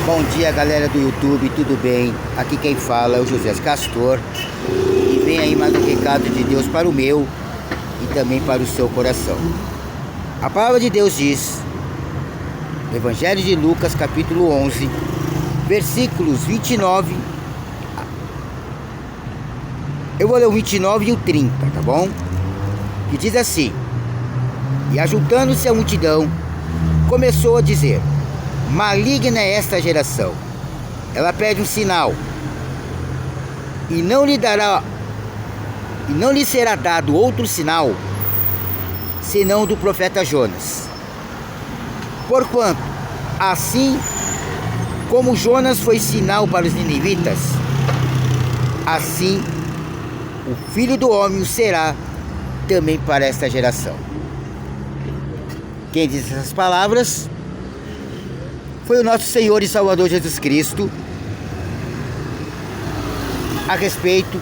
Bom dia, galera do YouTube, tudo bem? Aqui quem fala é o José Castor. E vem aí mais um recado de Deus para o meu e também para o seu coração. A palavra de Deus diz, no Evangelho de Lucas, capítulo 11, versículos 29. Eu vou ler o 29 e o 30, tá bom? Que diz assim: E ajuntando-se a multidão, começou a dizer: Maligna é esta geração, ela pede um sinal, e não lhe será dado outro sinal, senão do profeta Jonas. Porquanto, assim como Jonas foi sinal para os ninivitas, assim o Filho do Homem o será também para esta geração. Quem disse essas palavras foi o nosso Senhor e Salvador Jesus Cristo, a respeito,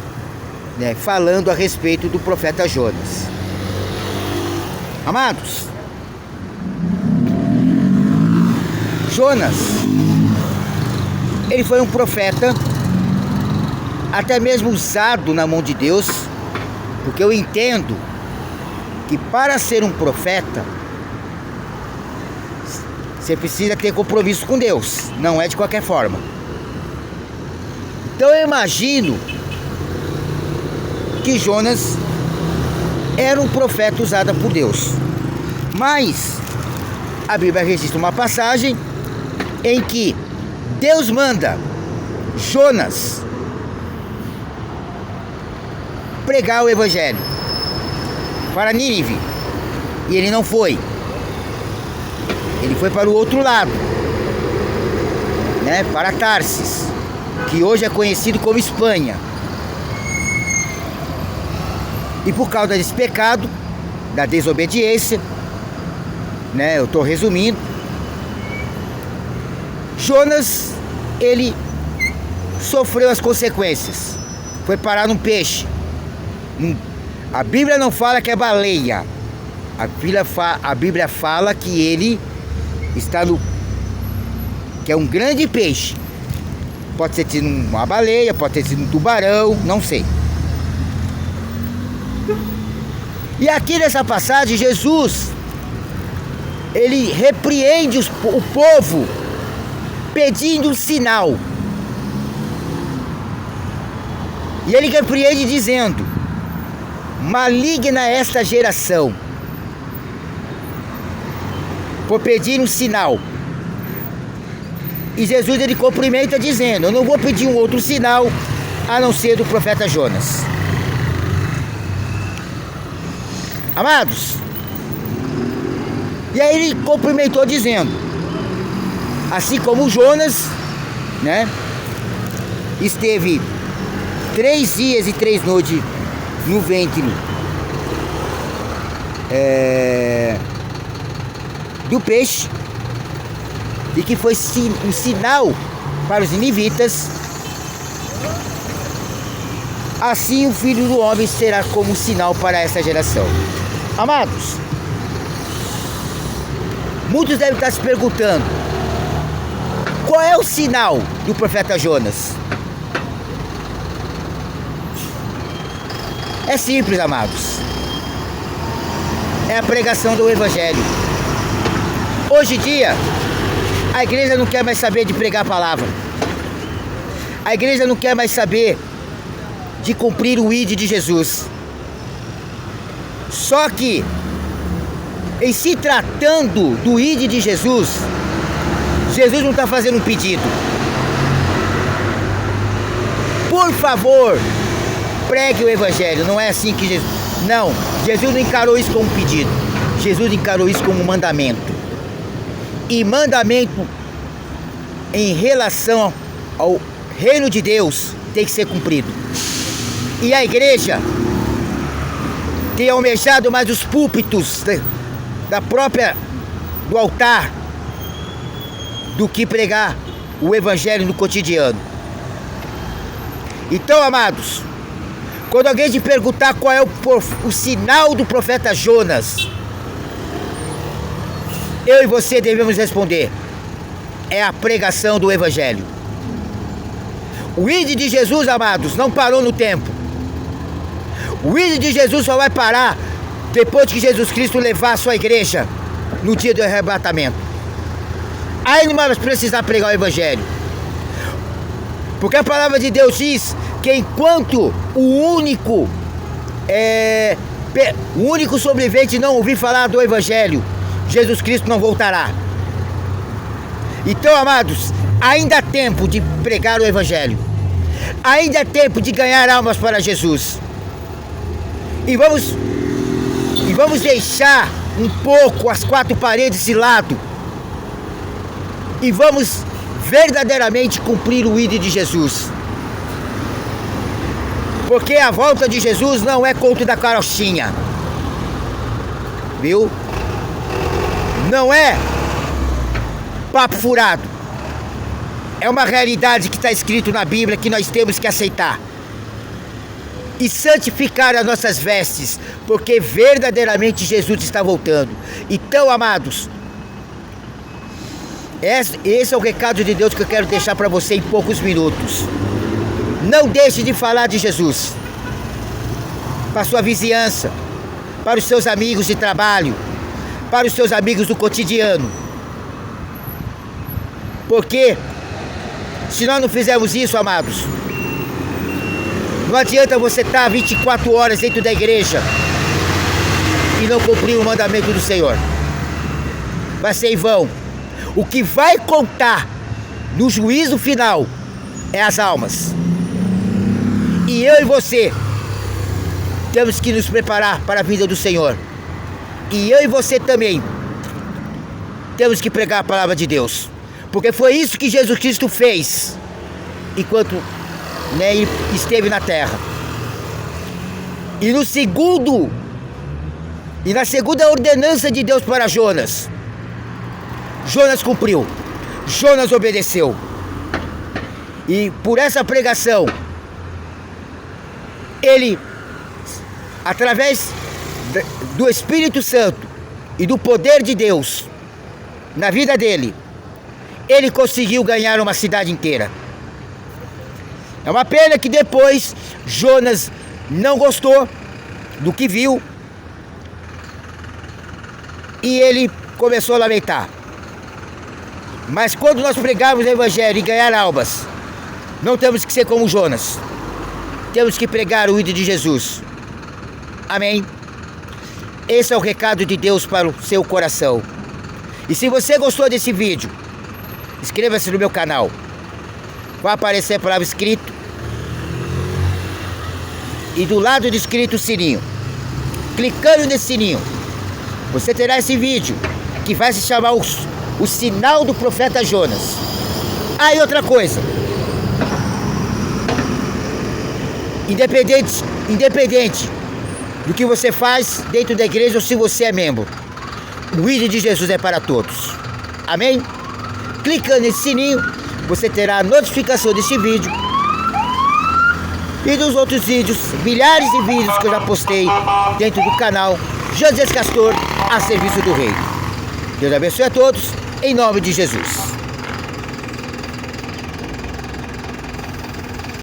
falando a respeito do profeta Jonas. Amados, Jonas, ele foi um profeta, até mesmo usado na mão de Deus, porque eu entendo que para ser um profeta, você precisa ter compromisso com Deus, não é de qualquer forma. Então eu imagino que Jonas era um profeta usado por Deus. Mas a Bíblia registra uma passagem em que Deus manda Jonas pregar o Evangelho para Nínive, e ele não foi. Ele foi para o outro lado, para Tarsis, que hoje é conhecido como Espanha. E por causa desse pecado, da desobediência, eu estou resumindo, Jonas, ele sofreu as consequências. Foi parar num peixe. A Bíblia não fala que é baleia. A Bíblia fala que ele está que é um grande peixe. Pode ter sido uma baleia, pode ter sido um tubarão, não sei. E aqui nessa passagem, Jesus, ele repreende o povo pedindo um sinal. E ele repreende dizendo: Maligna é esta geração, por pedir um sinal. E Jesus, ele cumprimenta dizendo: eu não vou pedir um outro sinal a não ser do profeta Jonas. Amados, e aí ele cumprimentou dizendo: assim como Jonas, esteve 3 dias e 3 noites no ventre do peixe, e que foi um sinal para os ninivitas, assim o Filho do Homem será como um sinal para essa geração. Amados, muitos devem estar se perguntando: qual é o sinal do profeta Jonas? É simples, amados. É a pregação do Evangelho. Hoje em dia, a igreja não quer mais saber de pregar a palavra. A igreja não quer mais saber de cumprir o ID de Jesus. Só que, em se tratando do ID de Jesus, Jesus não está fazendo um pedido: por favor, pregue o Evangelho. Não é assim que Jesus... Não, Jesus não encarou isso como um pedido. Jesus encarou isso como um mandamento. E mandamento em relação ao reino de Deus tem que ser cumprido. E a igreja tem almejado mais os púlpitos do altar do que pregar o Evangelho no cotidiano. Então, amados, quando alguém te perguntar qual é o sinal do profeta Jonas, eu e você devemos responder: é a pregação do Evangelho. O ID de Jesus, amados, não parou no tempo. O ID de Jesus só vai parar depois que Jesus Cristo levar a sua igreja no dia do arrebatamento. Aí nós precisamos pregar o Evangelho. Porque a palavra de Deus diz que enquanto o único sobrevivente não ouvir falar do Evangelho, Jesus Cristo não voltará. Então, amados, ainda há tempo de pregar o Evangelho. Ainda há tempo de ganhar almas para Jesus. E vamos deixar um pouco as quatro paredes de lado. E vamos verdadeiramente cumprir o ID de Jesus. Porque a volta de Jesus não é conto da carochinha. Viu? Não é papo furado. É uma realidade que está escrito na Bíblia que nós temos que aceitar. E santificar as nossas vestes, porque verdadeiramente Jesus está voltando. Então, amados, esse é o recado de Deus que eu quero deixar para você em poucos minutos. Não deixe de falar de Jesus para a sua vizinhança, para os seus amigos de trabalho, para os seus amigos do cotidiano. Porque se nós não fizermos isso, amados, não adianta você estar 24 horas dentro da igreja e não cumprir o mandamento do Senhor. Vai ser em vão. O que vai contar no juízo final é as almas. E eu e você temos que nos preparar para a vinda do Senhor. E eu e você também temos que pregar a palavra de Deus. Porque foi isso que Jesus Cristo fez enquanto ele esteve na terra. E na segunda ordenança de Deus para Jonas, Jonas cumpriu, Jonas obedeceu. E por essa pregação, ele, através do Espírito Santo e do poder de Deus na vida dele, ele conseguiu ganhar uma cidade inteira. É uma pena que depois Jonas não gostou do que viu e ele começou a lamentar. Mas quando nós pregarmos o Evangelho e ganhar almas, não temos que ser como Jonas. Temos que pregar o ID de Jesus. Amém? Esse é o recado de Deus para o seu coração. E se você gostou desse vídeo, inscreva-se no meu canal. Vai aparecer a palavra inscrito. E do lado de inscrito o sininho. Clicando nesse sininho, você terá esse vídeo que vai se chamar o sinal do profeta Jonas. Ah, e outra coisa. Independente do que você faz dentro da igreja ou se você é membro, o ID de Jesus é para todos. Amém? Clicando nesse sininho, você terá a notificação desse vídeo e dos outros vídeos, milhares de vídeos que eu já postei dentro do canal Josias Castor, a serviço do Rei. Deus abençoe a todos, em nome de Jesus.